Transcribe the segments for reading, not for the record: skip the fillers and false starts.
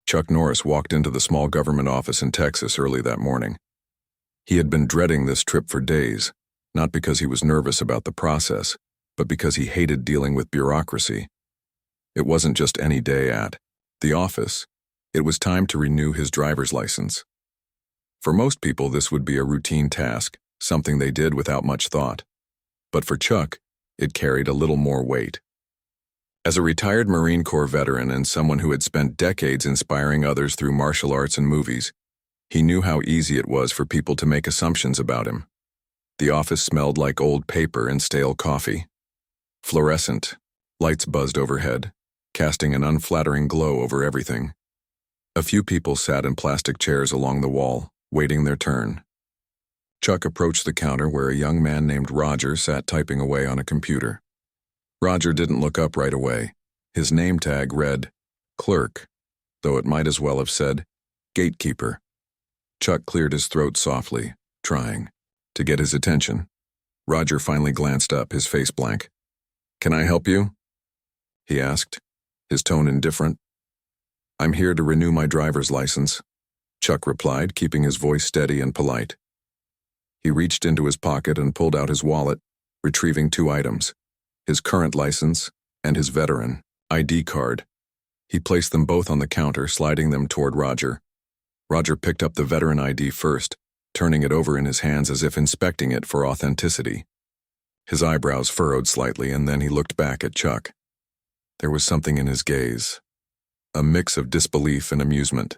Chuck Norris walked into the small government office in Texas early that morning. He had been dreading this trip for days, not because he was nervous about the process, but because he hated dealing with bureaucracy. It wasn't just any day at the office. It was time to renew his driver's license. For most people, this would be a routine task, something they did without much thought. But for Chuck, it carried a little more weight. As a retired Marine Corps veteran and someone who had spent decades inspiring others through martial arts and movies, he knew how easy it was for people to make assumptions about him. The office smelled like old paper and stale coffee. Fluorescent, lights buzzed overhead, casting an unflattering glow over everything. A few people sat in plastic chairs along the wall, waiting their turn. Chuck approached the counter where a young man named Roger sat typing away on a computer. Roger didn't look up right away. His name tag read, Clerk, though it might as well have said, Gatekeeper. Chuck cleared his throat softly, trying to get his attention. Roger finally glanced up, his face blank. "Can I help you?" he asked, his tone indifferent. "I'm here to renew my driver's license," Chuck replied, keeping his voice steady and polite. He reached into his pocket and pulled out his wallet, retrieving 2 items, his current license and his veteran ID card. He placed them both on the counter, sliding them toward Roger. Roger picked up the veteran ID first, turning it over in his hands as if inspecting it for authenticity. His eyebrows furrowed slightly, and then he looked back at Chuck. There was something in his gaze, a mix of disbelief and amusement.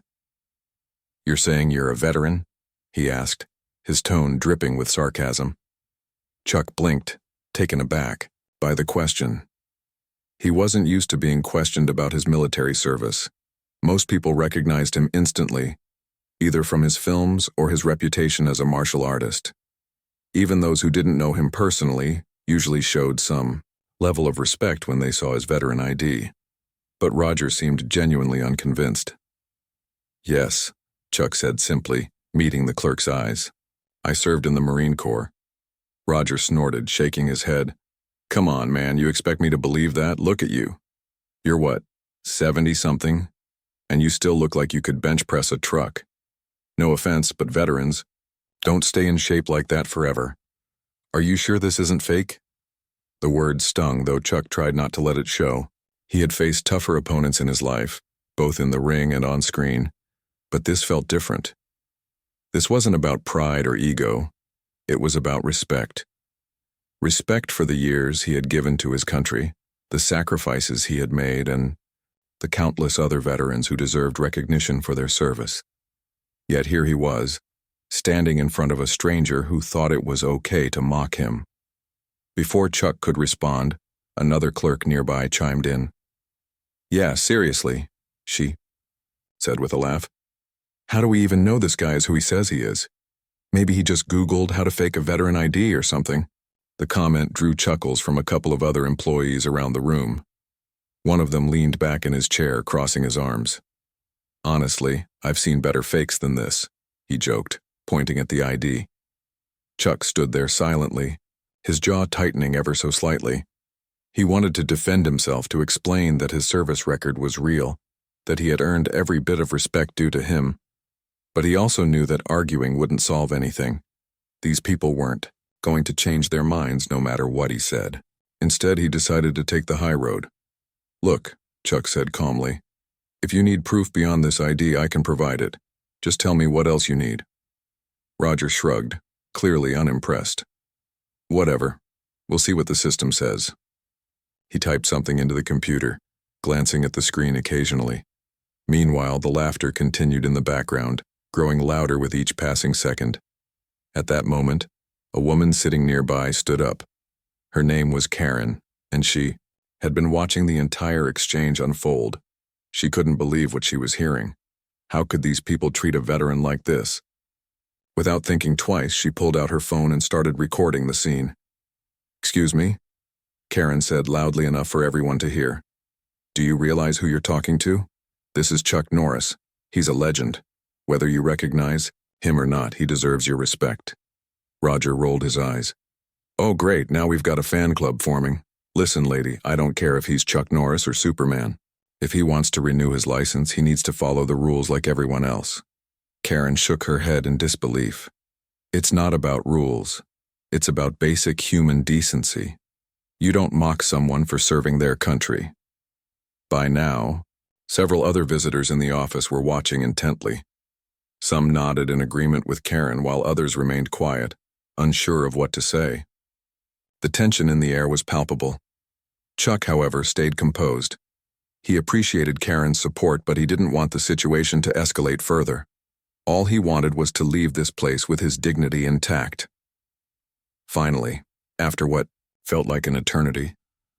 "You're saying you're a veteran?" he asked, his tone dripping with sarcasm. Chuck blinked, taken aback by the question. He wasn't used to being questioned about his military service. Most people recognized him instantly, either from his films or his reputation as a martial artist. Even those who didn't know him personally usually showed some level of respect when they saw his veteran ID. But Roger seemed genuinely unconvinced. "Yes," Chuck said simply, meeting the clerk's eyes. "I served in the Marine Corps." Roger snorted, shaking his head. "Come on, man, you expect me to believe that? Look at you. You're what, 70-something? And you still look like you could bench press a truck. No offense, but veterans don't stay in shape like that forever. Are you sure this isn't fake?" The word stung, though Chuck tried not to let it show. He had faced tougher opponents in his life, both in the ring and on screen, but this felt different. This wasn't about pride or ego. It was about respect. Respect for the years he had given to his country, the sacrifices he had made, and the countless other veterans who deserved recognition for their service. Yet here he was, standing in front of a stranger who thought it was okay to mock him. Before Chuck could respond, another clerk nearby chimed in. "Yeah, seriously," she said with a laugh. "How do we even know this guy is who he says he is? Maybe he just Googled how to fake a veteran ID or something." The comment drew chuckles from a couple of other employees around the room. One of them leaned back in his chair, crossing his arms. "Honestly, I've seen better fakes than this," he joked, pointing at the ID. Chuck stood there silently, his jaw tightening ever so slightly. He wanted to defend himself, to explain that his service record was real, that he had earned every bit of respect due to him. But he also knew that arguing wouldn't solve anything. These people weren't going to change their minds no matter what he said. Instead, he decided to take the high road. "Look," Chuck said calmly, "if you need proof beyond this ID, I can provide it. Just tell me what else you need." Roger shrugged, clearly unimpressed. "Whatever. We'll see what the system says." He typed something into the computer, glancing at the screen occasionally. Meanwhile, the laughter continued in the background, growing louder with each passing second. At that moment, a woman sitting nearby stood up. Her name was Karen, and she had been watching the entire exchange unfold. She couldn't believe what she was hearing. How could these people treat a veteran like this? Without thinking twice, she pulled out her phone and started recording the scene. "Excuse me?" Karen said loudly enough for everyone to hear. "Do you realize who you're talking to? This is Chuck Norris. He's a legend. Whether you recognize him or not, he deserves your respect." Roger rolled his eyes. "Oh, great, now we've got a fan club forming. Listen, lady, I don't care if he's Chuck Norris or Superman. If he wants to renew his license, he needs to follow the rules like everyone else. Karen shook her head in disbelief. It's not about rules. It's about basic human decency. You don't mock someone for serving their country. By now, several other visitors in the office were watching intently. Some nodded in agreement with Karen while others remained quiet, unsure of what to say. The tension in the air was palpable. Chuck, however, stayed composed. He appreciated Karen's support, but he didn't want the situation to escalate further. All he wanted was to leave this place with his dignity intact. Finally, after what felt like an eternity,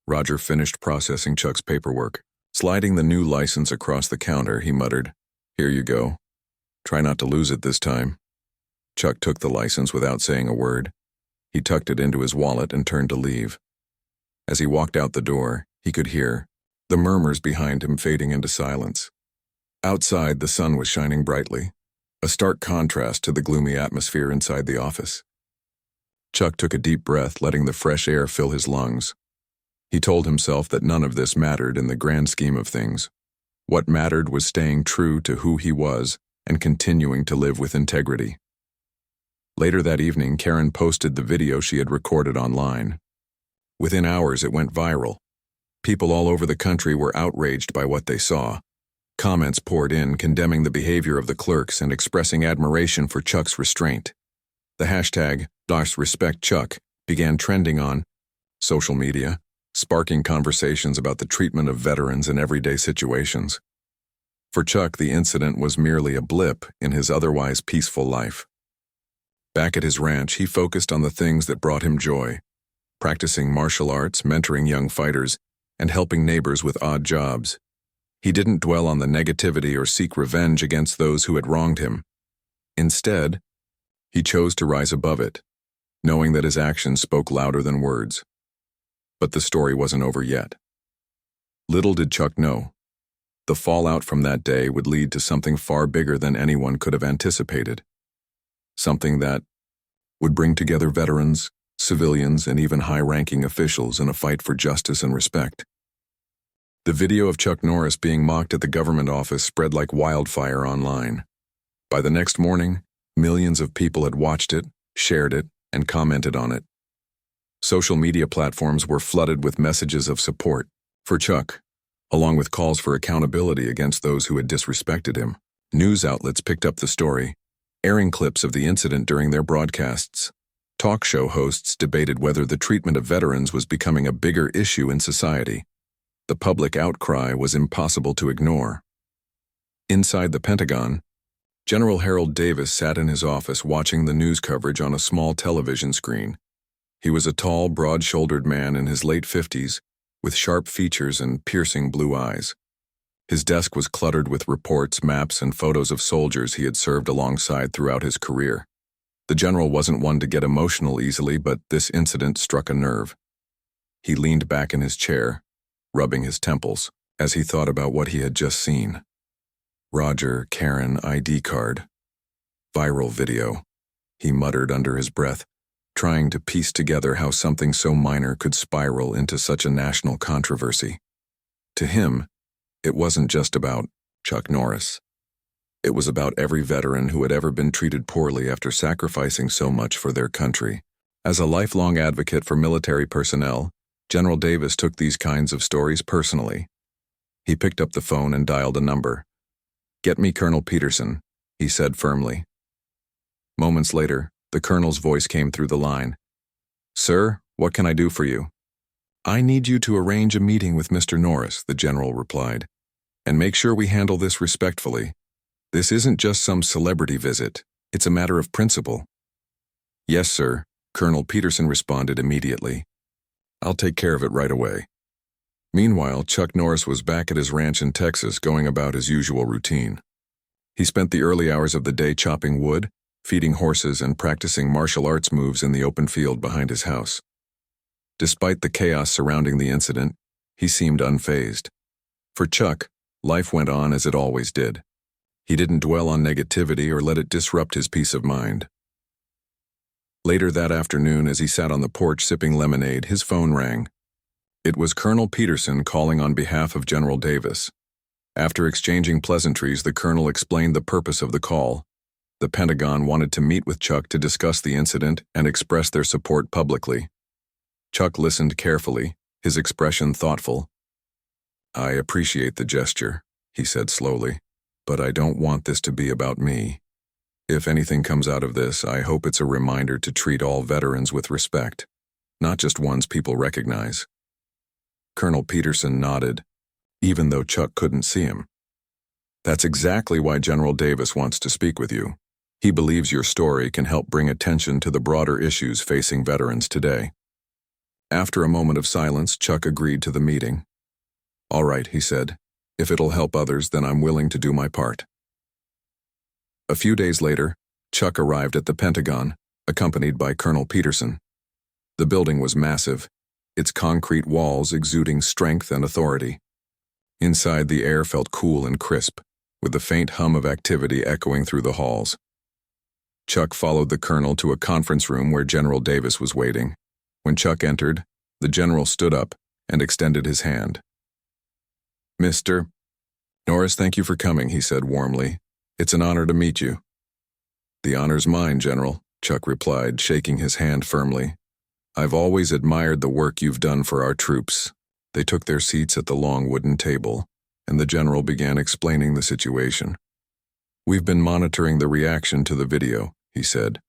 Roger finished processing Chuck's paperwork. Sliding the new license across the counter, he muttered, "Here you go. Try not to lose it this time." Chuck took the license without saying a word. He tucked it into his wallet and turned to leave. As he walked out the door, he could hear the murmurs behind him fading into silence. Outside, the sun was shining brightly, a stark contrast to the gloomy atmosphere inside the office. Chuck took a deep breath, letting the fresh air fill his lungs. He told himself that none of this mattered in the grand scheme of things. What mattered was staying true to who he was and continuing to live with integrity. Later that evening, Karen posted the video she had recorded online. Within hours, it went viral. People all over the country were outraged by what they saw. Comments poured in condemning the behavior of the clerks and expressing admiration for Chuck's restraint. The hashtag #RespectChuck began trending on social media, sparking conversations about the treatment of veterans in everyday situations. For Chuck, the incident was merely a blip in his otherwise peaceful life. Back at his ranch, he focused on the things that brought him joy: practicing martial arts, mentoring young fighters, and helping neighbors with odd jobs. He didn't dwell on the negativity or seek revenge against those who had wronged him. Instead, he chose to rise above it, knowing that his actions spoke louder than words. But the story wasn't over yet. Little did Chuck know, the fallout from that day would lead to something far bigger than anyone could have anticipated. Something that would bring together veterans, civilians, and even high-ranking officials in a fight for justice and respect. The video of Chuck Norris being mocked at the government office spread like wildfire online. By the next morning, millions of people had watched it, shared it, and commented on it. Social media platforms were flooded with messages of support for Chuck, along with calls for accountability against those who had disrespected him. News outlets picked up the story, airing clips of the incident during their broadcasts. Talk show hosts debated whether the treatment of veterans was becoming a bigger issue in society. The public outcry was impossible to ignore. Inside the Pentagon, General Harold Davis sat in his office watching the news coverage on a small television screen. He was a tall, broad-shouldered man in his late 50s, with sharp features and piercing blue eyes. His desk was cluttered with reports, maps, and photos of soldiers he had served alongside throughout his career. The general wasn't one to get emotional easily, but this incident struck a nerve. He leaned back in his chair, rubbing his temples, as he thought about what he had just seen. Roger, Karen, ID card. Viral video, he muttered under his breath, trying to piece together how something so minor could spiral into such a national controversy. To him, it wasn't just about Chuck Norris. It was about every veteran who had ever been treated poorly after sacrificing so much for their country. As a lifelong advocate for military personnel, General Davis took these kinds of stories personally. He picked up the phone and dialed a number. "Get me Colonel Peterson," he said firmly. Moments later, the colonel's voice came through the line. "Sir, what can I do for you?" "I need you to arrange a meeting with Mr. Norris," the general replied. "And make sure we handle this respectfully. This isn't just some celebrity visit. It's a matter of principle." "Yes, sir," Colonel Peterson responded immediately. "I'll take care of it right away." Meanwhile, Chuck Norris was back at his ranch in Texas, going about his usual routine. He spent the early hours of the day chopping wood, feeding horses, and practicing martial arts moves in the open field behind his house. Despite the chaos surrounding the incident, he seemed unfazed. For Chuck, life went on as it always did. He didn't dwell on negativity or let it disrupt his peace of mind. Later that afternoon, as he sat on the porch sipping lemonade, his phone rang. It was Colonel Peterson calling on behalf of General Davis. After exchanging pleasantries, the colonel explained the purpose of the call. The Pentagon wanted to meet with Chuck to discuss the incident and express their support publicly. Chuck listened carefully, his expression thoughtful. "I appreciate the gesture," he said slowly, "but I don't want this to be about me. If anything comes out of this, I hope it's a reminder to treat all veterans with respect, not just ones people recognize." Colonel Peterson nodded, even though Chuck couldn't see him. "That's exactly why General Davis wants to speak with you. He believes your story can help bring attention to the broader issues facing veterans today." After a moment of silence, Chuck agreed to the meeting. "All right," he said. "If it'll help others, then I'm willing to do my part." A few days later, Chuck arrived at the Pentagon, accompanied by Colonel Peterson. The building was massive, its concrete walls exuding strength and authority. Inside, the air felt cool and crisp, with the faint hum of activity echoing through the halls. Chuck followed the colonel to a conference room where General Davis was waiting. When Chuck entered, the general stood up and extended his hand. "Mr. Norris, thank you for coming," he said warmly. "It's an honor to meet you." "The honor's mine, General," Chuck replied, shaking his hand firmly. "I've always admired the work you've done for our troops." They took their seats at the long wooden table, and the general began explaining the situation. "We've been monitoring the reaction to the video," he said.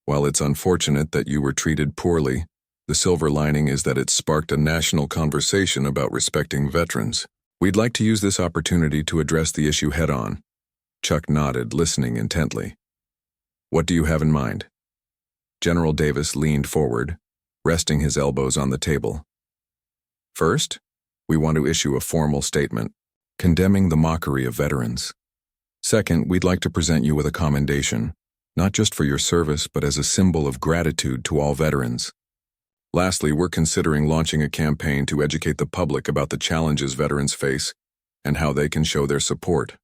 "While it's unfortunate that you were treated poorly, the silver lining is that it sparked a national conversation about respecting veterans. We'd like to use this opportunity to address the issue head-on." Chuck nodded, listening intently. "What do you have in mind?" General Davis leaned forward, resting his elbows on the table. "First, we want to issue a formal statement, condemning the mockery of veterans. Second, we'd like to present you with a commendation, not just for your service, but as a symbol of gratitude to all veterans. Lastly, we're considering launching a campaign to educate the public about the challenges veterans face and how they can show their support."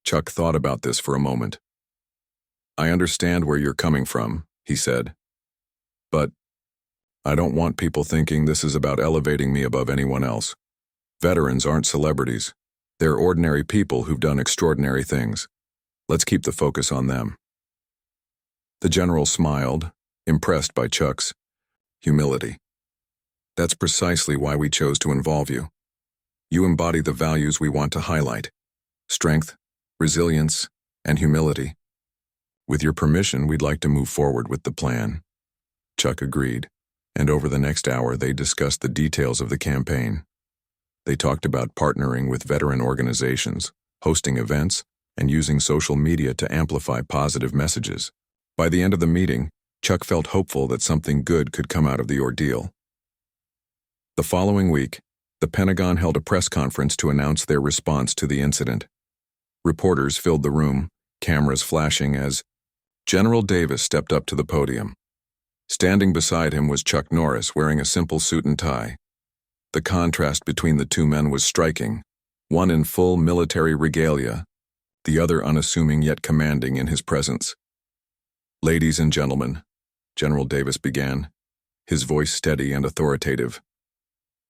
Chuck thought about this for a moment. "I understand where you're coming from," he said. "But I don't want people thinking this is about elevating me above anyone else. Veterans aren't celebrities. They're ordinary people who've done extraordinary things. Let's keep the focus on them." The general smiled, impressed by Chuck's humility. "That's precisely why we chose to involve you. You embody the values we want to highlight: strength, resilience, and humility. With your permission, we'd like to move forward with the plan." Chuck agreed, and over the next hour they discussed the details of the campaign. They talked about partnering with veteran organizations, hosting events, and using social media to amplify positive messages. By the end of the meeting, Chuck felt hopeful that something good could come out of the ordeal. The following week, the Pentagon held a press conference to announce their response to the incident. Reporters filled the room, cameras flashing as General Davis stepped up to the podium. Standing beside him was Chuck Norris, wearing a simple suit and tie. The contrast between the two men was striking, one in full military regalia, the other unassuming yet commanding in his presence. "Ladies and gentlemen," General Davis began, his voice steady and authoritative.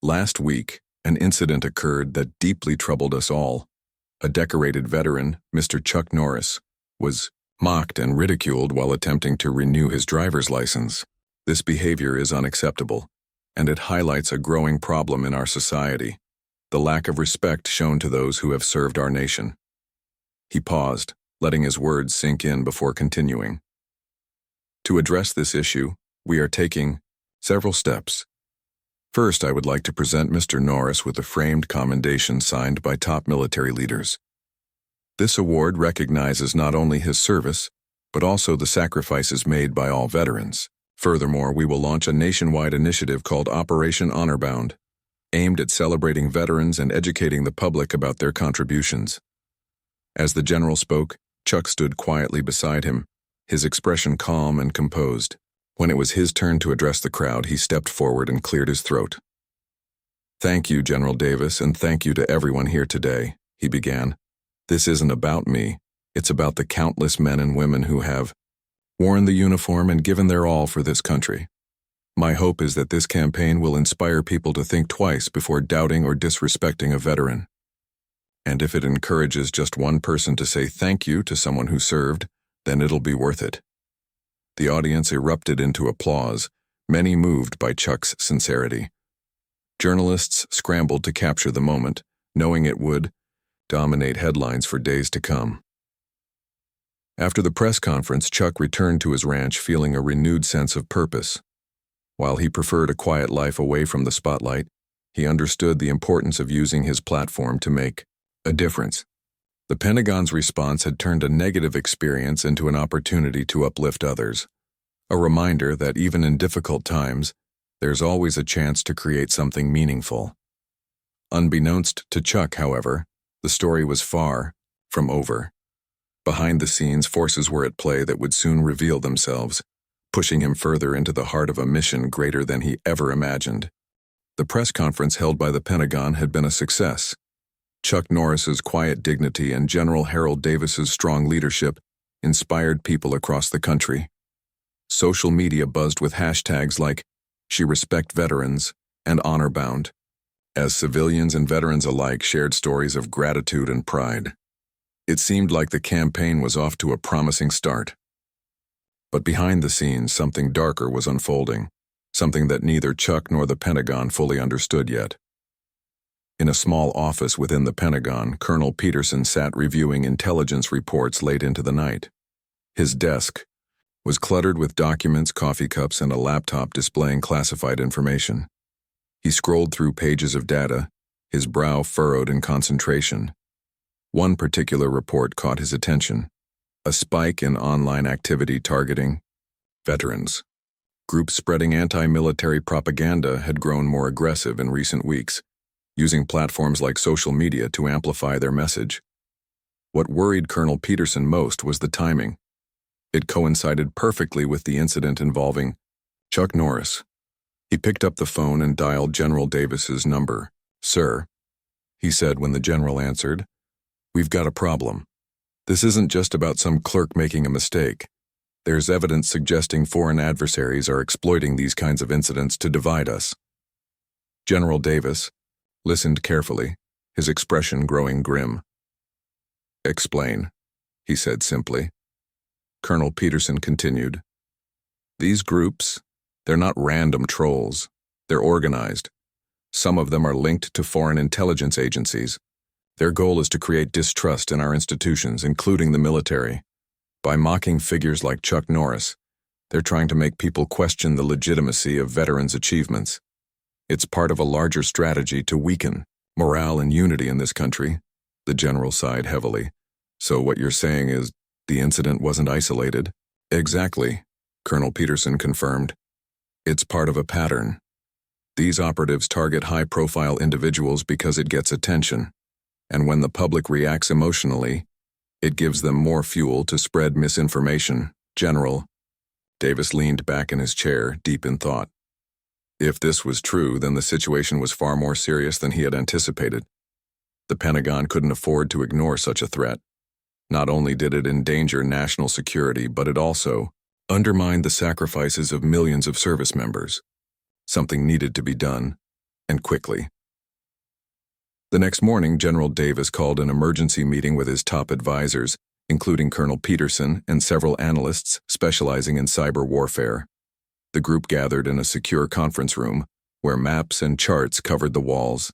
"Last week, an incident occurred that deeply troubled us all. A decorated veteran, Mr. Chuck Norris, was mocked and ridiculed while attempting to renew his driver's license. This behavior is unacceptable, and it highlights a growing problem in our society: the lack of respect shown to those who have served our nation." He paused, letting his words sink in before continuing. "To address this issue, we are taking several steps. First, I would like to present Mr. Norris with a framed commendation signed by top military leaders. This award recognizes not only his service, but also the sacrifices made by all veterans. Furthermore, we will launch a nationwide initiative called Operation Honorbound, aimed at celebrating veterans and educating the public about their contributions." As the general spoke, Chuck stood quietly beside him, his expression calm and composed. When it was his turn to address the crowd, he stepped forward and cleared his throat. "Thank you, General Davis, and thank you to everyone here today," he began. "This isn't about me. It's about the countless men and women who have worn the uniform and given their all for this country. My hope is that this campaign will inspire people to think twice before doubting or disrespecting a veteran." And if it encourages just one person to say thank you to someone who served, then it'll be worth it. The audience erupted into applause, many moved by Chuck's sincerity. Journalists scrambled to capture the moment, knowing it would dominate headlines for days to come. After the press conference, Chuck returned to his ranch feeling a renewed sense of purpose. While he preferred a quiet life away from the spotlight, he understood the importance of using his platform to make a difference. The Pentagon's response had turned a negative experience into an opportunity to uplift others, a reminder that even in difficult times, there's always a chance to create something meaningful. Unbeknownst to Chuck, however, the story was far from over. Behind the scenes, forces were at play that would soon reveal themselves, pushing him further into the heart of a mission greater than he ever imagined. The press conference held by the Pentagon had been a success. Chuck Norris's quiet dignity and General Harold Davis's strong leadership inspired people across the country. Social media buzzed with hashtags like "She Respect Veterans" and "HonorBound," as civilians and veterans alike shared stories of gratitude and pride. It seemed like the campaign was off to a promising start. But behind the scenes, something darker was unfolding, something that neither Chuck nor the Pentagon fully understood yet. In a small office within the Pentagon, Colonel Peterson sat reviewing intelligence reports late into the night. His desk was cluttered with documents, coffee cups, and a laptop displaying classified information. He scrolled through pages of data, his brow furrowed in concentration. One particular report caught his attention: a spike in online activity targeting veterans. Groups spreading anti-military propaganda had grown more aggressive in recent weeks, using platforms like social media to amplify their message. What worried Colonel Peterson most was the timing. It coincided perfectly with the incident involving Chuck Norris. He picked up the phone and dialed General Davis's number. "Sir," he said when the general answered, "we've got a problem. This isn't just about some clerk making a mistake. There's evidence suggesting foreign adversaries are exploiting these kinds of incidents to divide us." General Davis listened carefully, his expression growing grim. "Explain," he said simply. Colonel Peterson continued, "These groups, they're not random trolls. They're organized. Some of them are linked to foreign intelligence agencies. Their goal is to create distrust in our institutions, including the military. By mocking figures like Chuck Norris, they're trying to make people question the legitimacy of veterans' achievements. It's part of a larger strategy to weaken morale and unity in this country." The general sighed heavily. "So what you're saying is the incident wasn't isolated?" "Exactly," Colonel Peterson confirmed. "It's part of a pattern. These operatives target high-profile individuals because it gets attention, and when the public reacts emotionally, it gives them more fuel to spread misinformation." "General," Davis leaned back in his chair, deep in thought. If this was true, then the situation was far more serious than he had anticipated. The Pentagon couldn't afford to ignore such a threat. Not only did it endanger national security, but it also undermined the sacrifices of millions of service members. Something needed to be done, and quickly. The next morning, General Davis called an emergency meeting with his top advisors, including Colonel Peterson and several analysts specializing in cyber warfare. The group gathered in a secure conference room, where maps and charts covered the walls.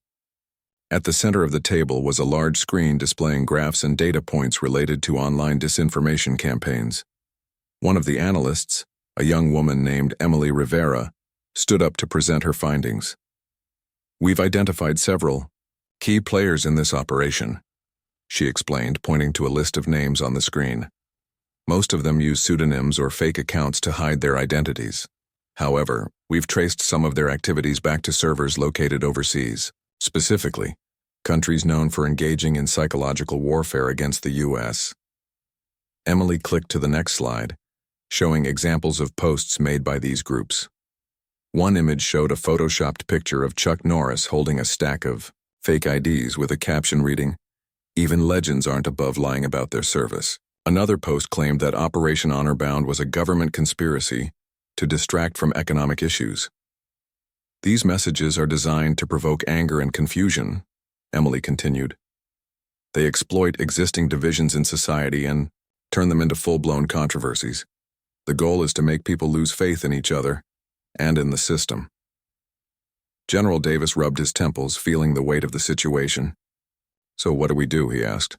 At the center of the table was a large screen displaying graphs and data points related to online disinformation campaigns. One of the analysts, a young woman named Emily Rivera, stood up to present her findings. "We've identified several key players in this operation," she explained, pointing to a list of names on the screen. "Most of them use pseudonyms or fake accounts to hide their identities. However, we've traced some of their activities back to servers located overseas, specifically countries known for engaging in psychological warfare against the U.S. Emily clicked to the next slide, showing examples of posts made by these groups. One image showed a photoshopped picture of Chuck Norris holding a stack of fake IDs with a caption reading, "Even legends aren't above lying about their service." Another post claimed that Operation HonorBound was a government conspiracy to distract from economic issues. "These messages are designed to provoke anger and confusion," Emily continued. They exploit existing divisions in society and turn them into full-blown controversies. The goal is to make people lose faith in each other and in the system. General Davis rubbed his temples, feeling the weight of the situation. "So what do we do?" he asked.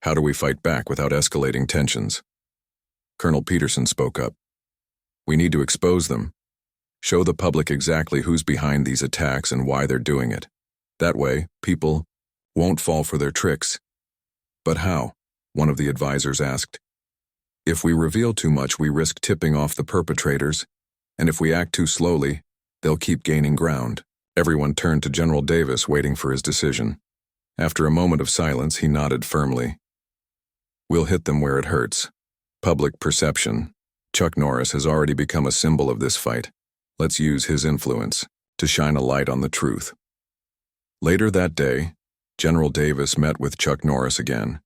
"How do we fight back without escalating tensions?" Colonel Peterson spoke up. "We need to expose them. Show the public exactly who's behind these attacks and why they're doing it. That way, people won't fall for their tricks." "But how?" one of the advisors asked. "If we reveal too much, we risk tipping off the perpetrators, and if we act too slowly, they'll keep gaining ground." Everyone turned to General Davis, waiting for his decision. After a moment of silence, he nodded firmly. "We'll hit them where it hurts. Public perception. Chuck Norris has already become a symbol of this fight. Let's use his influence to shine a light on the truth." Later that day, General Davis met with Chuck Norris again.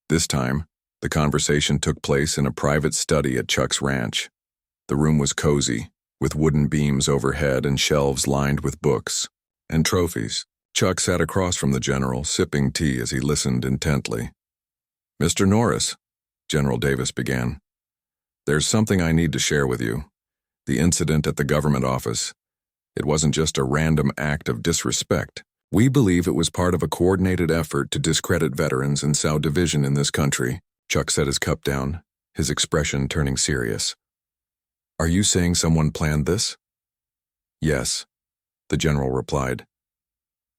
This time, the conversation took place in a private study at Chuck's ranch. The room was cozy, with wooden beams overhead and shelves lined with books and trophies. Chuck sat across from the general, sipping tea as he listened intently. "Mr. Norris," General Davis began, "there's something I need to share with you. The incident at the government office. It wasn't just a random act of disrespect. We believe it was part of a coordinated effort to discredit veterans and sow division in this country." Chuck set his cup down, his expression turning serious. "Are you saying someone planned this?" "Yes," the general replied.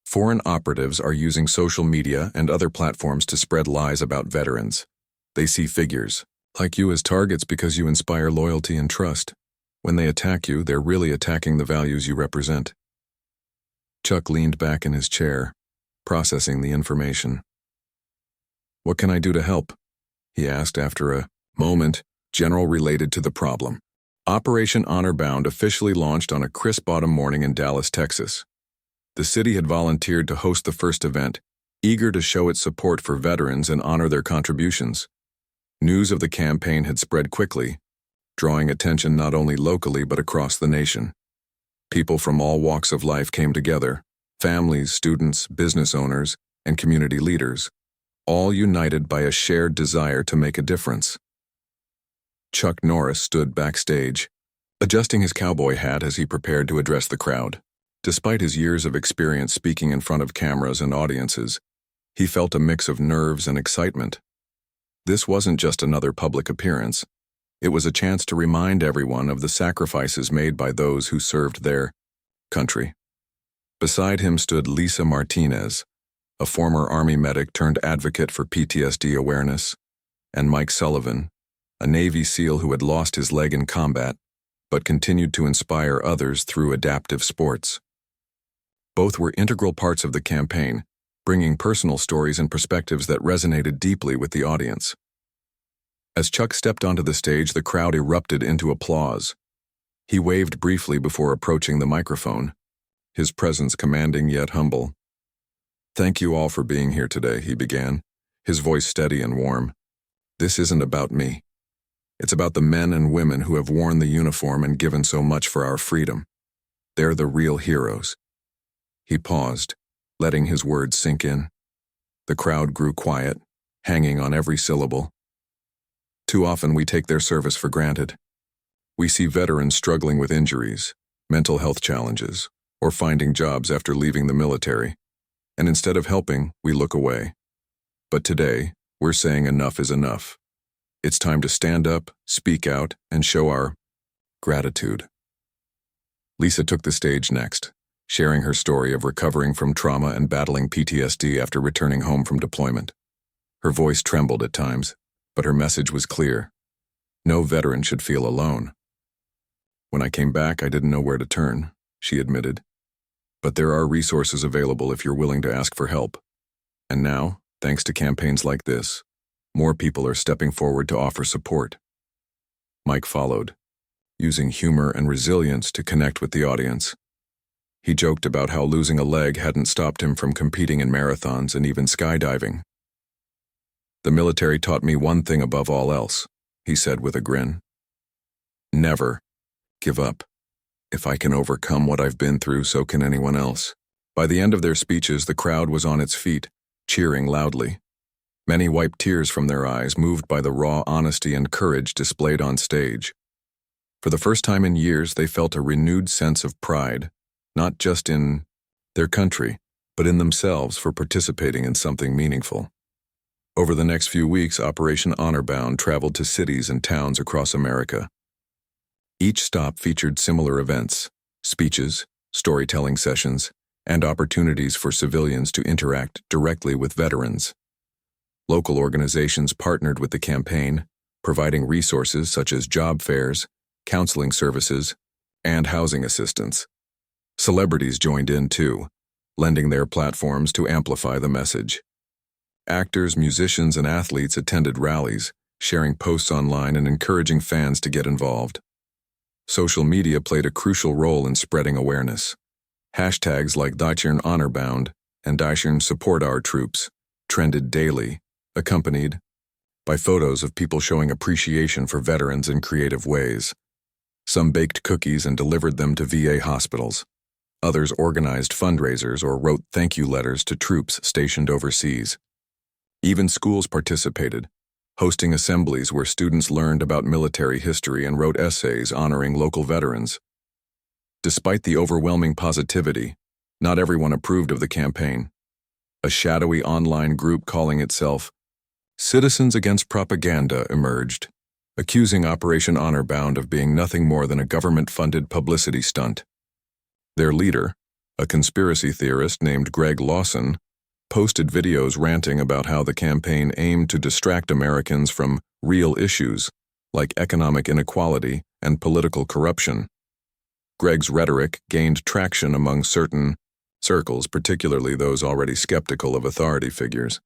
"Foreign operatives are using social media and other platforms to spread lies about veterans. They see figures like you as targets because you inspire loyalty and trust. When they attack you, they're really attacking the values you represent." Chuck leaned back in his chair, processing the information. "What can I do to help?" he asked after a moment. General related to the problem. Operation Honor Bound officially launched on a crisp autumn morning in Dallas, Texas. The city had volunteered to host the first event, eager to show its support for veterans and honor their contributions. News of the campaign had spread quickly, drawing attention not only locally but across the nation. People from all walks of life came together: families, students, business owners, and community leaders, all united by a shared desire to make a difference. Chuck Norris stood backstage, adjusting his cowboy hat as he prepared to address the crowd. Despite his years of experience speaking in front of cameras and audiences, he felt a mix of nerves and excitement. This wasn't just another public appearance. It was a chance to remind everyone of the sacrifices made by those who served their country. Beside him stood Lisa Martinez, a former Army medic turned advocate for PTSD awareness, and Mike Sullivan, a Navy SEAL who had lost his leg in combat, but continued to inspire others through adaptive sports. Both were integral parts of the campaign, bringing personal stories and perspectives that resonated deeply with the audience. As Chuck stepped onto the stage, the crowd erupted into applause. He waved briefly before approaching the microphone, his presence commanding yet humble. "Thank you all for being here today," he began, his voice steady and warm. "This isn't about me. It's about the men and women who have worn the uniform and given so much for our freedom. They're the real heroes." He paused, letting his words sink in. The crowd grew quiet, hanging on every syllable. Too often we take their service for granted. We see veterans struggling with injuries, mental health challenges, or finding jobs after leaving the military, and instead of helping, we look away. But today, we're saying enough is enough. It's time to stand up, speak out, and show our gratitude. Lisa took the stage next, sharing her story of recovering from trauma and battling PTSD after returning home from deployment. Her voice trembled at times, but her message was clear. No veteran should feel alone. "When I came back, I didn't know where to turn," she admitted. "But there are resources available if you're willing to ask for help. And now, thanks to campaigns like this, more people are stepping forward to offer support." Mike followed, using humor and resilience to connect with the audience. He joked about how losing a leg hadn't stopped him from competing in marathons and even skydiving. "The military taught me one thing above all else," he said with a grin. "Never give up. If I can overcome what I've been through, so can anyone else." By the end of their speeches, the crowd was on its feet, cheering loudly. Many wiped tears from their eyes, moved by the raw honesty and courage displayed on stage. For the first time in years, they felt a renewed sense of pride, not just in their country, but in themselves for participating in something meaningful. Over the next few weeks, Operation Honor-Bound traveled to cities and towns across America. Each stop featured similar events, speeches, storytelling sessions, and opportunities for civilians to interact directly with veterans. Local organizations partnered with the campaign, providing resources such as job fairs, counseling services, and housing assistance. Celebrities joined in too, lending their platforms to amplify the message. Actors, musicians, and athletes attended rallies, sharing posts online and encouraging fans to get involved. Social media played a crucial role in spreading awareness. Hashtags like Deutschern Honorbound and Deutschern Support Our Troops trended daily, accompanied by photos of people showing appreciation for veterans in creative ways. Some baked cookies and delivered them to VA hospitals. Others organized fundraisers or wrote thank you letters to troops stationed overseas. Even schools participated, hosting assemblies where students learned about military history and wrote essays honoring local veterans. Despite the overwhelming positivity, not everyone approved of the campaign. A shadowy online group calling itself Citizens Against Propaganda emerged, accusing Operation Honor-Bound of being nothing more than a government-funded publicity stunt. Their leader, a conspiracy theorist named Greg Lawson, posted videos ranting about how the campaign aimed to distract Americans from real issues like economic inequality and political corruption. Greg's rhetoric gained traction among certain circles, particularly those already skeptical of authority figures.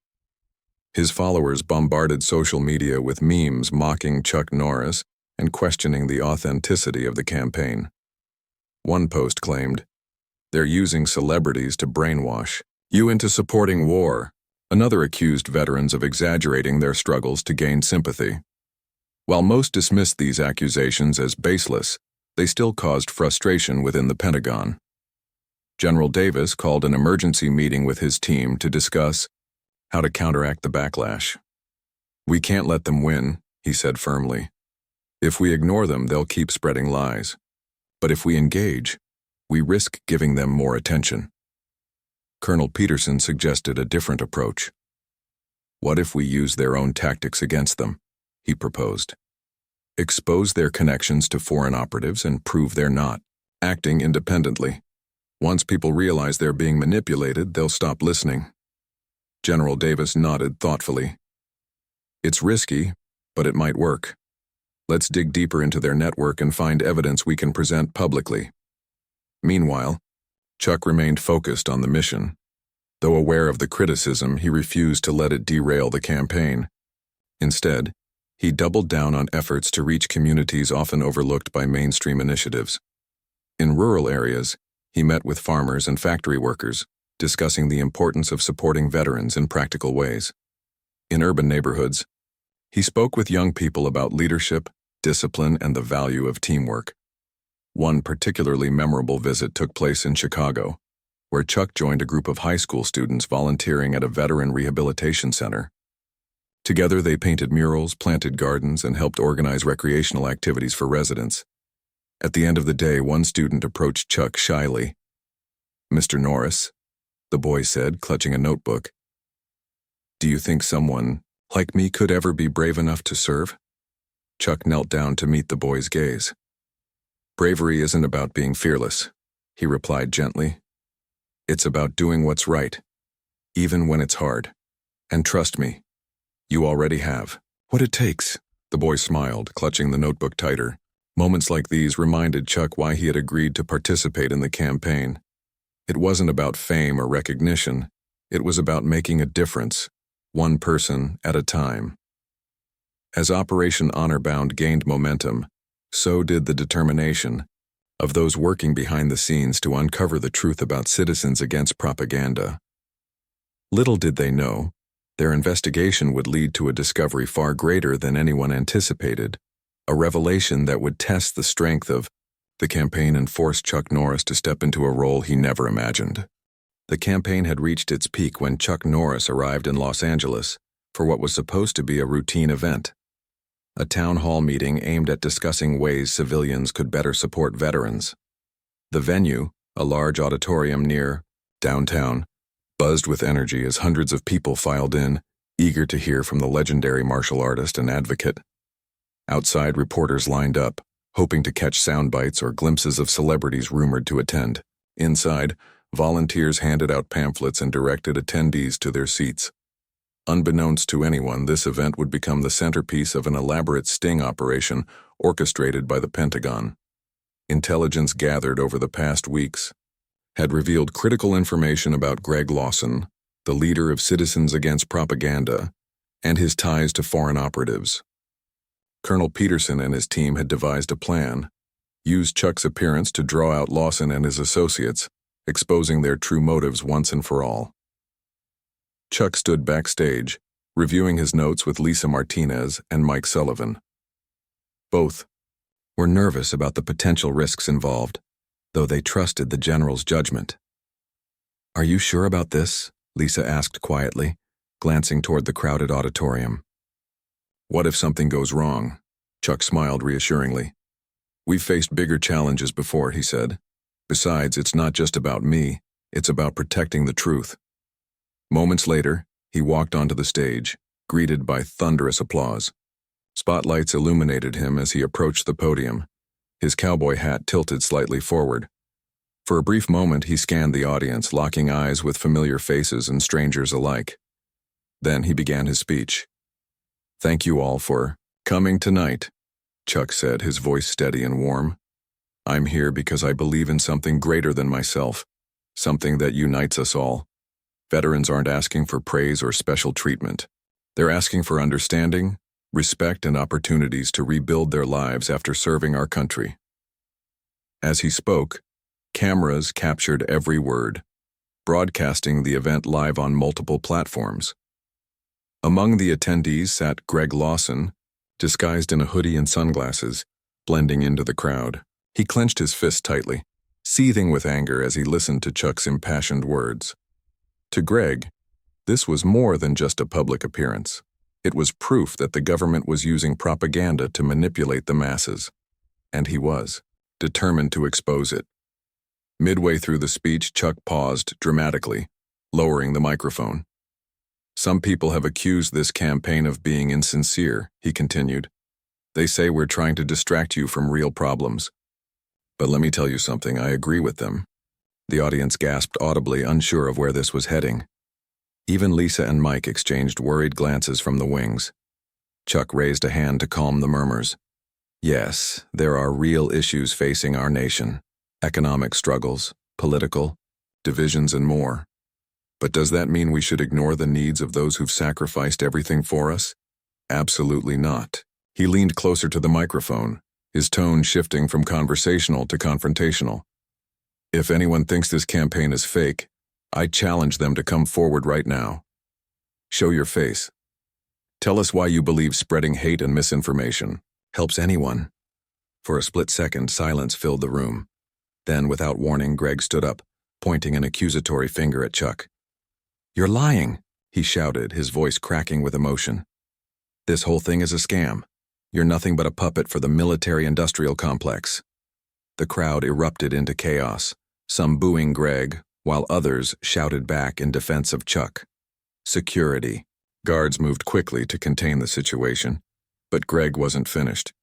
His followers bombarded social media with memes mocking Chuck Norris and questioning the authenticity of the campaign. One post claimed, "They're using celebrities to brainwash you into supporting war." Another accused veterans of exaggerating their struggles to gain sympathy. While most dismissed these accusations as baseless, they still caused frustration within the Pentagon. General Davis called an emergency meeting with his team to discuss how to counteract the backlash. "We can't let them win," he said firmly. "If we ignore them, they'll keep spreading lies. But if we engage, we risk giving them more attention." Colonel Peterson suggested a different approach. "What if we use their own tactics against them?" he proposed. "Expose their connections to foreign operatives and prove they're not acting independently. Once people realize they're being manipulated, they'll stop listening." General Davis nodded thoughtfully. "It's risky, but it might work. Let's dig deeper into their network and find evidence we can present publicly." Meanwhile, Chuck remained focused on the mission. Though aware of the criticism, he refused to let it derail the campaign. Instead, he doubled down on efforts to reach communities often overlooked by mainstream initiatives. In rural areas, he met with farmers and factory workers, discussing the importance of supporting veterans in practical ways. In urban neighborhoods, he spoke with young people about leadership, discipline, and the value of teamwork. One particularly memorable visit took place in Chicago, where Chuck joined a group of high school students volunteering at a veteran rehabilitation center. Together, they painted murals, planted gardens, and helped organize recreational activities for residents. At the end of the day, one student approached Chuck shyly. "Mr. Norris," the boy said, clutching a notebook, "do you think someone like me could ever be brave enough to serve?" Chuck knelt down to meet the boy's gaze. "Bravery isn't about being fearless," he replied gently. "It's about doing what's right, even when it's hard. And trust me, you already have what it takes." The boy smiled, clutching the notebook tighter. Moments like these reminded Chuck why he had agreed to participate in the campaign. It wasn't about fame or recognition. It was about making a difference, one person at a time. As Operation Honor-Bound gained momentum, so did the determination of those working behind the scenes to uncover the truth about Citizens Against Propaganda. Little did they know, their investigation would lead to a discovery far greater than anyone anticipated, a revelation that would test the strength of the campaign and force Chuck Norris to step into a role he never imagined. The campaign had reached its peak when Chuck Norris arrived in Los Angeles for what was supposed to be a routine event. A town hall meeting aimed at discussing ways civilians could better support veterans. The venue, a large auditorium near downtown, buzzed with energy as hundreds of people filed in, eager to hear from the legendary martial artist and advocate. Outside, reporters lined up, hoping to catch sound bites or glimpses of celebrities rumored to attend. Inside, volunteers handed out pamphlets and directed attendees to their seats. Unbeknownst to anyone, this event would become the centerpiece of an elaborate sting operation orchestrated by the Pentagon. Intelligence gathered over the past weeks had revealed critical information about Greg Lawson, the leader of Citizens Against Propaganda, and his ties to foreign operatives. Colonel Peterson and his team had devised a plan, used Chuck's appearance to draw out Lawson and his associates, exposing their true motives once and for all. Chuck stood backstage, reviewing his notes with Lisa Martinez and Mike Sullivan. Both were nervous about the potential risks involved, though they trusted the general's judgment. "Are you sure about this?" Lisa asked quietly, glancing toward the crowded auditorium. "What if something goes wrong?" Chuck smiled reassuringly. "We've faced bigger challenges before," he said. "Besides, it's not just about me, it's about protecting the truth." Moments later, he walked onto the stage, greeted by thunderous applause. Spotlights illuminated him as he approached the podium, his cowboy hat tilted slightly forward. For a brief moment, he scanned the audience, locking eyes with familiar faces and strangers alike. Then he began his speech. "Thank you all for coming tonight," Chuck said, his voice steady and warm. "I'm here because I believe in something greater than myself, something that unites us all. Veterans aren't asking for praise or special treatment. They're asking for understanding, respect, and opportunities to rebuild their lives after serving our country." As he spoke, cameras captured every word, broadcasting the event live on multiple platforms. Among the attendees sat Greg Lawson, disguised in a hoodie and sunglasses, blending into the crowd. He clenched his fist tightly, seething with anger as he listened to Chuck's impassioned words. To Greg, this was more than just a public appearance. It was proof that the government was using propaganda to manipulate the masses, and he was determined to expose it. Midway through the speech, Chuck paused dramatically, lowering the microphone. "Some people have accused this campaign of being insincere," he continued. "They say we're trying to distract you from real problems. But let me tell you something, I agree with them." The audience gasped audibly, unsure of where this was heading. Even Lisa and Mike exchanged worried glances from the wings. Chuck raised a hand to calm the murmurs. "Yes, there are real issues facing our nation. Economic struggles, political, divisions, and more. But does that mean we should ignore the needs of those who've sacrificed everything for us? Absolutely not." He leaned closer to the microphone, his tone shifting from conversational to confrontational. "If anyone thinks this campaign is fake, I challenge them to come forward right now. Show your face. Tell us why you believe spreading hate and misinformation helps anyone." For a split second, silence filled the room. Then, without warning, Greg stood up, pointing an accusatory finger at Chuck. "You're lying," he shouted, his voice cracking with emotion. "This whole thing is a scam. You're nothing but a puppet for the military-industrial complex." The crowd erupted into chaos, some booing Greg, while others shouted back in defense of Chuck. Security. Guards moved quickly to contain the situation, but Greg wasn't finished.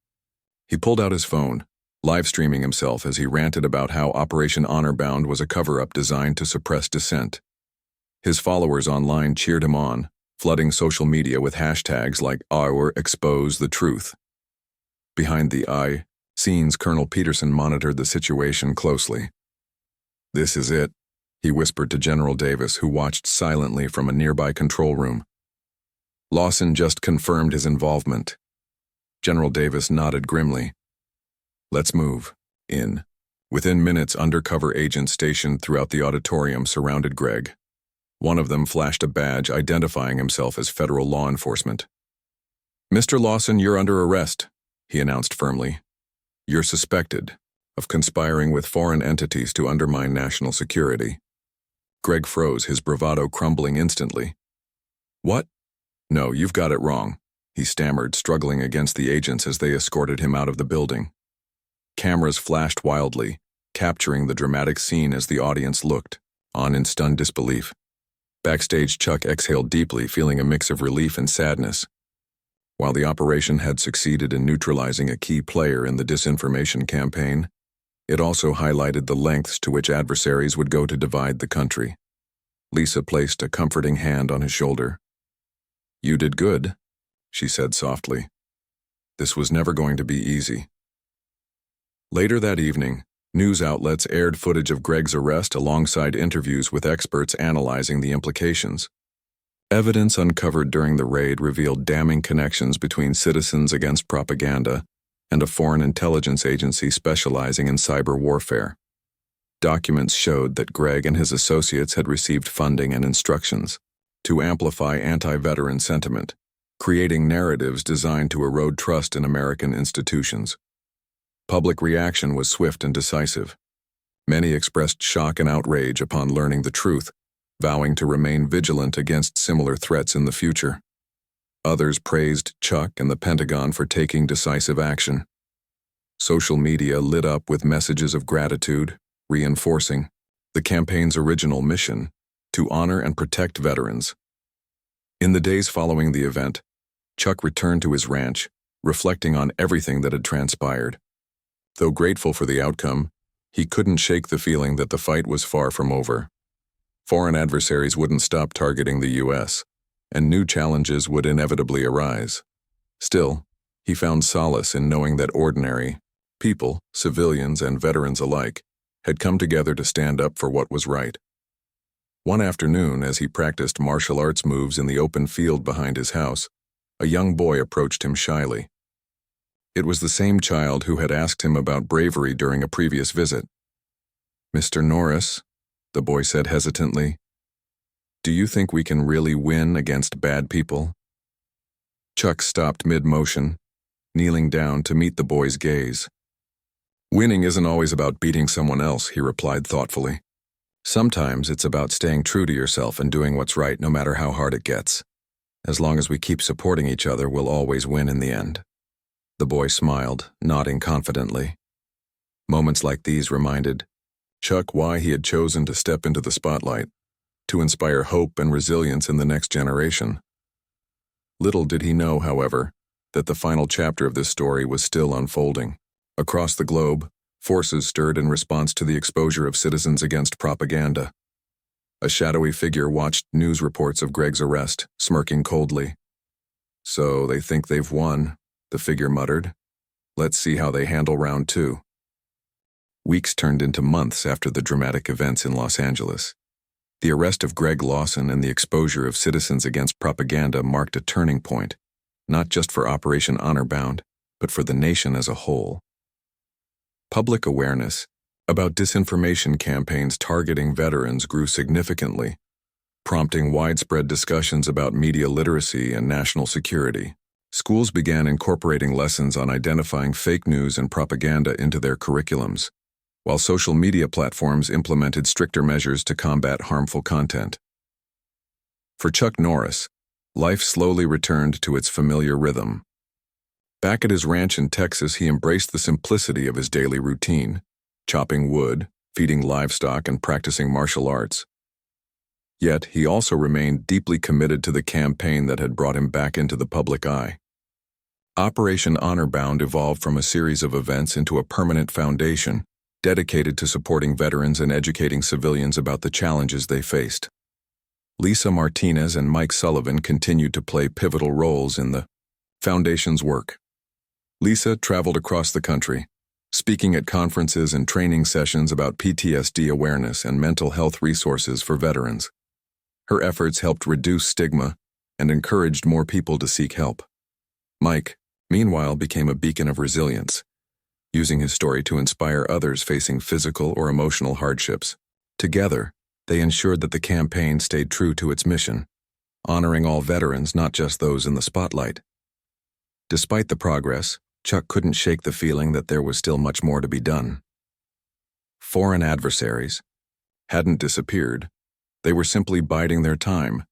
He pulled out his phone, live-streaming himself as he ranted about how Operation Honor Bound was a cover-up designed to suppress dissent. His followers online cheered him on, flooding social media with hashtags like #expose the truth. Behind the scenes, Colonel Peterson monitored the situation closely. "This is it," he whispered to General Davis, who watched silently from a nearby control room. "Lawson just confirmed his involvement." General Davis nodded grimly. "Let's move in." Within minutes, undercover agents stationed throughout the auditorium surrounded Greg. One of them flashed a badge identifying himself as federal law enforcement. "Mr. Lawson, you're under arrest," he announced firmly. "You're suspected of conspiring with foreign entities to undermine national security." Greg froze, his bravado crumbling instantly. What? No, you've got it wrong, he stammered, struggling against the agents as they escorted him out of the building. Cameras flashed wildly, capturing the dramatic scene as the audience looked on in stunned disbelief. Backstage, Chuck exhaled deeply, feeling a mix of relief and sadness. While the operation had succeeded in neutralizing a key player in the disinformation campaign, it also highlighted the lengths to which adversaries would go to divide the country. Lisa placed a comforting hand on his shoulder. "You did good," she said softly. "This was never going to be easy." Later that evening, news outlets aired footage of Greg's arrest alongside interviews with experts analyzing the implications. Evidence uncovered during the raid revealed damning connections between Citizens Against Propaganda and a foreign intelligence agency specializing in cyber warfare. Documents showed that Greg and his associates had received funding and instructions to amplify anti-veteran sentiment, creating narratives designed to erode trust in American institutions. Public reaction was swift and decisive. Many expressed shock and outrage upon learning the truth, vowing to remain vigilant against similar threats in the future. Others praised Chuck and the Pentagon for taking decisive action. Social media lit up with messages of gratitude, reinforcing the campaign's original mission to honor and protect veterans. In the days following the event, Chuck returned to his ranch, reflecting on everything that had transpired. Though grateful for the outcome, he couldn't shake the feeling that the fight was far from over. Foreign adversaries wouldn't stop targeting the U.S., and new challenges would inevitably arise. Still, he found solace in knowing that ordinary people, civilians and veterans alike, had come together to stand up for what was right. One afternoon, as he practiced martial arts moves in the open field behind his house, a young boy approached him shyly. It was the same child who had asked him about bravery during a previous visit. "Mr. Norris," the boy said hesitantly, "do you think we can really win against bad people?" Chuck stopped mid-motion, kneeling down to meet the boy's gaze. "Winning isn't always about beating someone else," he replied thoughtfully. "Sometimes it's about staying true to yourself and doing what's right no matter how hard it gets. As long as we keep supporting each other, we'll always win in the end." The boy smiled, nodding confidently. Moments like these reminded Chuck why he had chosen to step into the spotlight, to inspire hope and resilience in the next generation. Little did he know, however, that the final chapter of this story was still unfolding. Across the globe, forces stirred in response to the exposure of Citizens Against Propaganda. A shadowy figure watched news reports of Greg's arrest, smirking coldly. "So they think they've won," the figure muttered. "Let's see how they handle round two." Weeks turned into months after the dramatic events in Los Angeles. The arrest of Greg Lawson and the exposure of Citizens Against Propaganda marked a turning point, not just for Operation Honor Bound, but for the nation as a whole. Public awareness about disinformation campaigns targeting veterans grew significantly, prompting widespread discussions about media literacy and national security. Schools began incorporating lessons on identifying fake news and propaganda into their curriculums, while social media platforms implemented stricter measures to combat harmful content. For Chuck Norris, life slowly returned to its familiar rhythm. Back at his ranch in Texas, he embraced the simplicity of his daily routine, chopping wood, feeding livestock, and practicing martial arts. Yet, he also remained deeply committed to the campaign that had brought him back into the public eye. Operation Honor Bound evolved from a series of events into a permanent foundation dedicated to supporting veterans and educating civilians about the challenges they faced. Lisa Martinez and Mike Sullivan continued to play pivotal roles in the foundation's work. Lisa traveled across the country, speaking at conferences and training sessions about PTSD awareness and mental health resources for veterans. Her efforts helped reduce stigma and encouraged more people to seek help. Mike, meanwhile, became a beacon of resilience, using his story to inspire others facing physical or emotional hardships. Together, they ensured that the campaign stayed true to its mission, honoring all veterans, not just those in the spotlight. Despite the progress, Chuck couldn't shake the feeling that there was still much more to be done. Foreign adversaries hadn't disappeared, They were simply biding their time,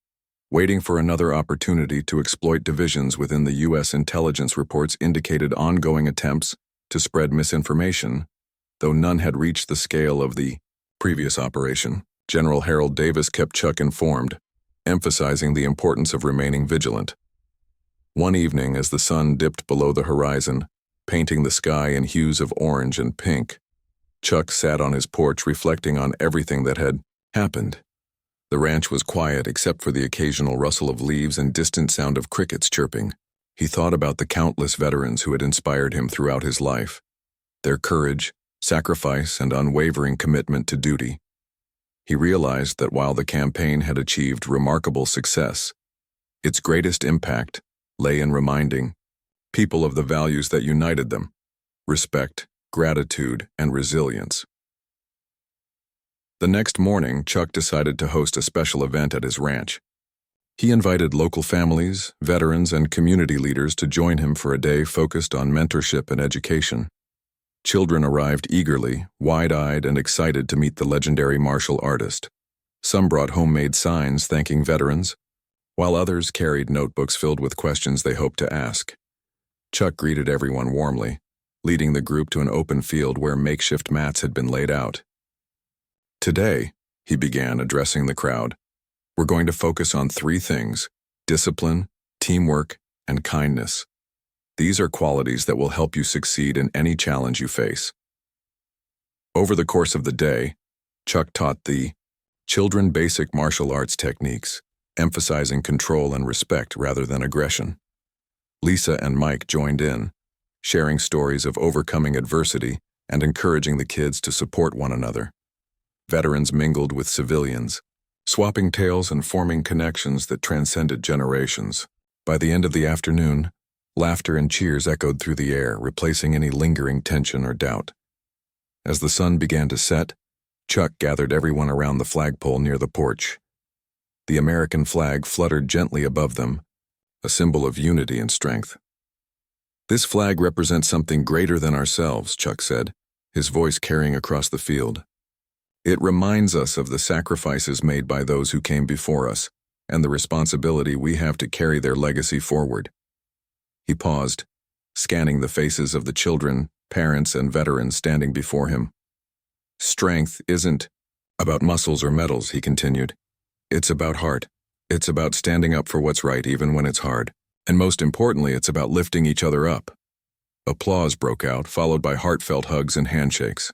waiting for another opportunity to exploit divisions within the U.S. intelligence reports indicated ongoing attempts to spread misinformation, though none had reached the scale of the previous operation. General Harold Davis kept Chuck informed, emphasizing the importance of remaining vigilant. One evening, as the sun dipped below the horizon, painting the sky in hues of orange and pink, Chuck sat on his porch reflecting on everything that had happened. The ranch was quiet except for the occasional rustle of leaves and distant sound of crickets chirping. He thought about the countless veterans who had inspired him throughout his life, their courage, sacrifice, and unwavering commitment to duty. He realized that while the campaign had achieved remarkable success, its greatest impact lay in reminding people of the values that united them: respect, gratitude, and resilience. The next morning, Chuck decided to host a special event at his ranch. He invited local families, veterans, and community leaders to join him for a day focused on mentorship and education. Children arrived eagerly, wide-eyed, and excited to meet the legendary martial artist. Some brought homemade signs thanking veterans, while others carried notebooks filled with questions they hoped to ask. Chuck greeted everyone warmly, leading the group to an open field where makeshift mats had been laid out. "Today," he began, addressing the crowd, "we're going to focus on 3 things: discipline, teamwork, and kindness. These are qualities that will help you succeed in any challenge you face." Over the course of the day, Chuck taught the children basic martial arts techniques, emphasizing control and respect rather than aggression. Lisa and Mike joined in, sharing stories of overcoming adversity and encouraging the kids to support one another. Veterans mingled with civilians, swapping tales and forming connections that transcended generations. By the end of the afternoon, laughter and cheers echoed through the air, replacing any lingering tension or doubt. As the sun began to set, Chuck gathered everyone around the flagpole near the porch. The American flag fluttered gently above them, a symbol of unity and strength. "This flag represents something greater than ourselves," Chuck said, his voice carrying across the field. "It reminds us of the sacrifices made by those who came before us and the responsibility we have to carry their legacy forward." He paused, scanning the faces of the children, parents, and veterans standing before him. "Strength isn't about muscles or medals," he continued. "It's about heart. It's about standing up for what's right even when it's hard. And most importantly, it's about lifting each other up." Applause broke out, followed by heartfelt hugs and handshakes.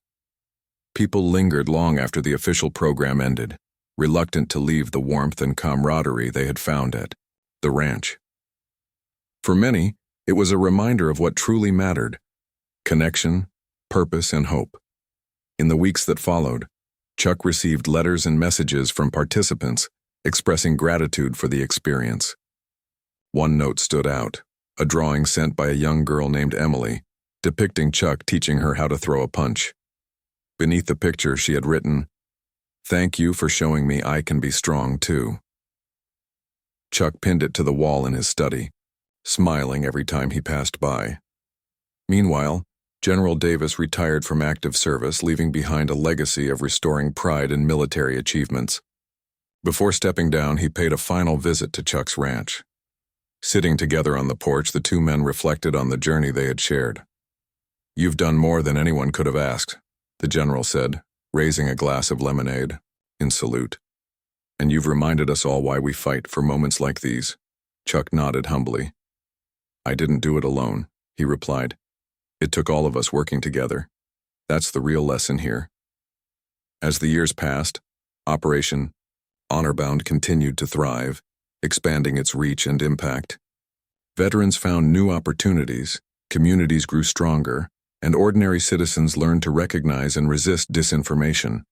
People lingered long after the official program ended, reluctant to leave the warmth and camaraderie they had found at the ranch. For many, it was a reminder of what truly mattered: connection, purpose, and hope. In the weeks that followed, Chuck received letters and messages from participants expressing gratitude for the experience. One note stood out, a drawing sent by a young girl named Emily, depicting Chuck teaching her how to throw a punch. Beneath the picture, she had written, "Thank you for showing me I can be strong too." Chuck pinned it to the wall in his study, smiling every time he passed by. Meanwhile, General Davis retired from active service, leaving behind a legacy of restoring pride in military achievements. Before stepping down, he paid a final visit to Chuck's ranch. Sitting together on the porch, the 2 men reflected on the journey they had shared. "You've done more than anyone could have asked," the general said, raising a glass of lemonade in salute. "And you've reminded us all why we fight for moments like these." Chuck nodded humbly. "I didn't do it alone," he replied. "It took all of us working together. That's the real lesson here." As the years passed, Operation Honorbound continued to thrive, expanding its reach and impact. Veterans found new opportunities, communities grew stronger, and ordinary citizens learned to recognize and resist disinformation.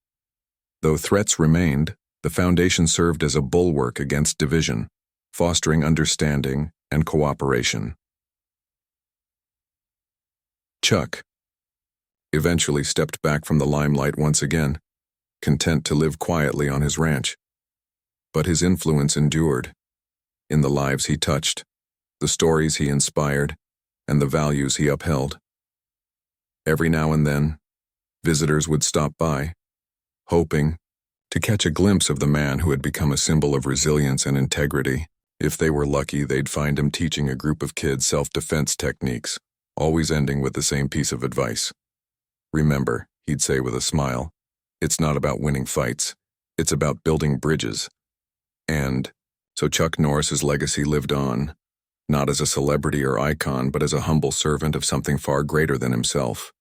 Though threats remained, the foundation served as a bulwark against division, fostering understanding and cooperation. Chuck eventually stepped back from the limelight once again, content to live quietly on his ranch. But his influence endured. In the lives he touched, the stories he inspired, and the values he upheld. Every now and then, visitors would stop by, hoping to catch a glimpse of the man who had become a symbol of resilience and integrity. If they were lucky, they'd find him teaching a group of kids self-defense techniques, always ending with the same piece of advice. "Remember," he'd say with a smile, "it's not about winning fights, it's about building bridges." And so Chuck Norris's legacy lived on, not as a celebrity or icon, but as a humble servant of something far greater than himself.